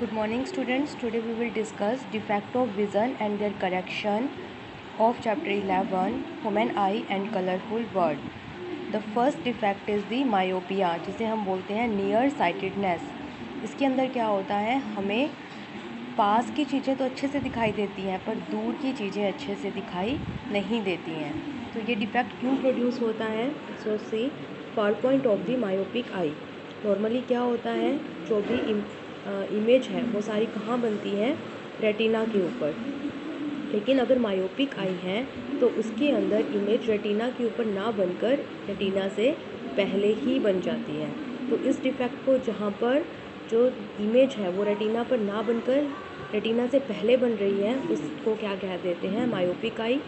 Good morning students. Today we will discuss defect of vision and their correction of chapter 11 Human Eye and Colorful World. The first defect is the myopia, जिसे हम बोलते हैं near sightedness. इसके अंदर क्या होता है, हमें पास की चीज़ें तो अच्छे से दिखाई देती हैं पर दूर की चीज़ें अच्छे से दिखाई नहीं देती हैं. तो ये डिफेक्ट क्यों प्रोड्यूस होता है? So see far point of the myopic eye. Normally क्या होता है, जो भी इमेज है वो सारी कहाँ बनती है? रेटिना के ऊपर. लेकिन अगर मायोपिक आई है तो उसके अंदर इमेज रेटिना के ऊपर ना बनकर रेटिना से पहले ही बन जाती है. तो इस डिफेक्ट को, जहाँ पर जो इमेज है वो रेटिना पर ना बनकर रेटिना से पहले बन रही है, उसको क्या कह देते हैं? Myopic eye.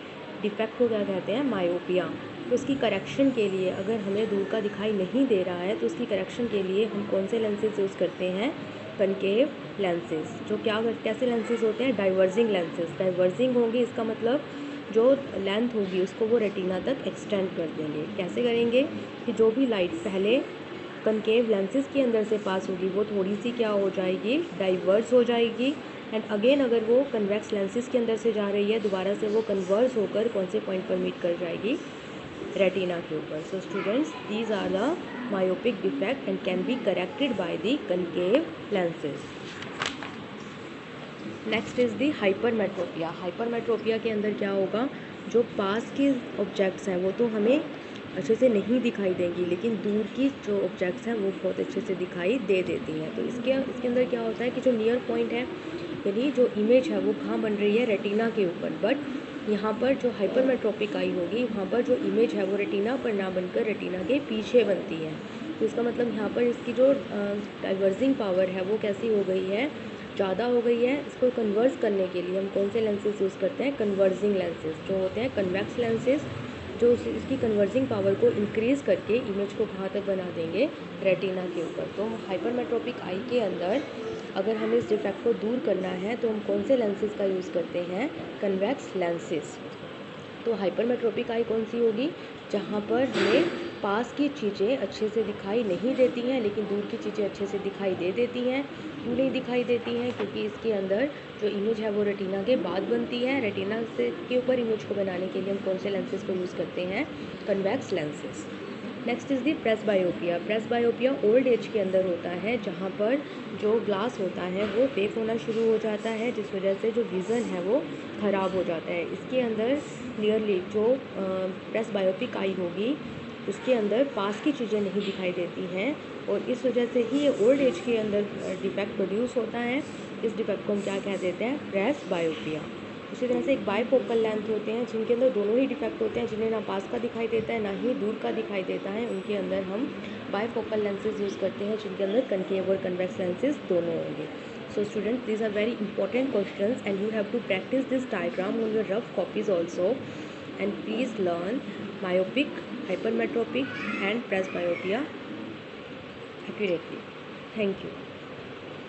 डिफेक्ट को क्या कहते हैं? मायोपिया. तो उसकी करेक्शन के लिए, अगर हमें दूर का दिखाई नहीं दे रहा है तो उसकी करेक्शन के लिए हम कौन से लेंसेज यूज़ करते हैं? Concave lenses. जो कैसे लेंसेज होते हैं? Diverging lenses. डाइवर्जिंग होंगे, इसका मतलब जो लेंथ होगी उसको वो रेटिना तक एक्सटेंड कर देंगे. कैसे करेंगे कि जो भी लाइट पहले कनकेव लेंसेज के अंदर से पास होगी वो थोड़ी सी क्या हो जाएगी? डाइवर्स हो जाएगी. एंड अगेन अगर वो कन्वेक्स लेंसेज के अंदर से जा रही है, दोबारा से वो कन्वर्स होकर कौन से पॉइंट पर मीट कर जाएगी? रेटिना के ऊपर. So students, these are the myopic defect and can be corrected by the concave lenses. Next is the hypermetropia. Hypermetropia के अंदर क्या होगा, जो पास के ऑब्जेक्ट्स हैं वो तो हमें अच्छे से नहीं दिखाई देंगी, लेकिन दूर की जो ऑब्जेक्ट्स हैं वो बहुत अच्छे से दिखाई दे देती हैं. तो इसके अंदर क्या होता है कि जो नियर पॉइंट है, यानी जो इमेज है वो कहाँ बन रही है? रेटिना के ऊपर. बट यहाँ पर जो हाइपरमेट्रोपिक आई होगी, वहाँ पर जो इमेज है वो रेटिना पर ना बनकर रेटिना के पीछे बनती है. तो इसका मतलब यहाँ पर इसकी जो डाइवर्जिंग पावर है वो कैसी हो गई है? ज़्यादा हो गई है. इसको कन्वर्स करने के लिए हम कौन से लेंसेज यूज़ करते हैं? Converging lenses. जो होते हैं कन्वेक्स लेंसेज, जो इसकी कन्वर्जिंग पावर को इंक्रीज़ करके इमेज को कहाँ तक बना देंगे? रेटिना के ऊपर. तो हाइपरमेट्रोपिक आई के अंदर अगर हमें इस डिफेक्ट को दूर करना है तो हम कौन से लेंसेज का यूज़ करते हैं? Convex lenses. तो हाइपरमेट्रोपिक आई कौन सी होगी? जहाँ पर हमें पास की चीज़ें अच्छे से दिखाई नहीं देती हैं लेकिन दूर की चीज़ें अच्छे से दिखाई दे देती हैं. क्यों नहीं दिखाई देती हैं? क्योंकि इसके अंदर जो इमेज है वो रेटिना के बाद बनती है. रेटिना से के ऊपर इमेज को बनाने के लिए हम कौन से लेंसेज को यूज़ करते हैं? Convex lenses. Next is the presbyopia. Presbyopia old age के अंदर होता है, जहाँ पर जो ग्लास होता है वो फेक होना शुरू हो जाता है, जिस वजह से जो विज़न है वो ख़राब हो जाता है. इसके अंदर क्लियरली जो प्रेसबायोपिक आई होगी उसके अंदर पास की चीज़ें नहीं दिखाई देती हैं और इस वजह से ही ये ओल्ड एज के अंदर डिफेक्ट प्रोड्यूस होता है. इस डिफेक्ट को हम क्या कह देते हैं? प्रेसबायोपिया. इसी तरह से एक बायफोकल लेंथ होते हैं जिनके अंदर दोनों ही डिफेक्ट होते हैं, जिन्हें ना पास का दिखाई देता है ना ही दूर का दिखाई देता है. उनके अंदर हम बायफोकल लेंसेज यूज़ करते हैं जिनके अंदर कनकेव और कन्वेक्स लेंसेज दोनों होंगे. So students, these are very important questions and you have to practice this diagram on your rough copies also, and please learn myopic, hypermetropic and presbyopia accurately. Thank you.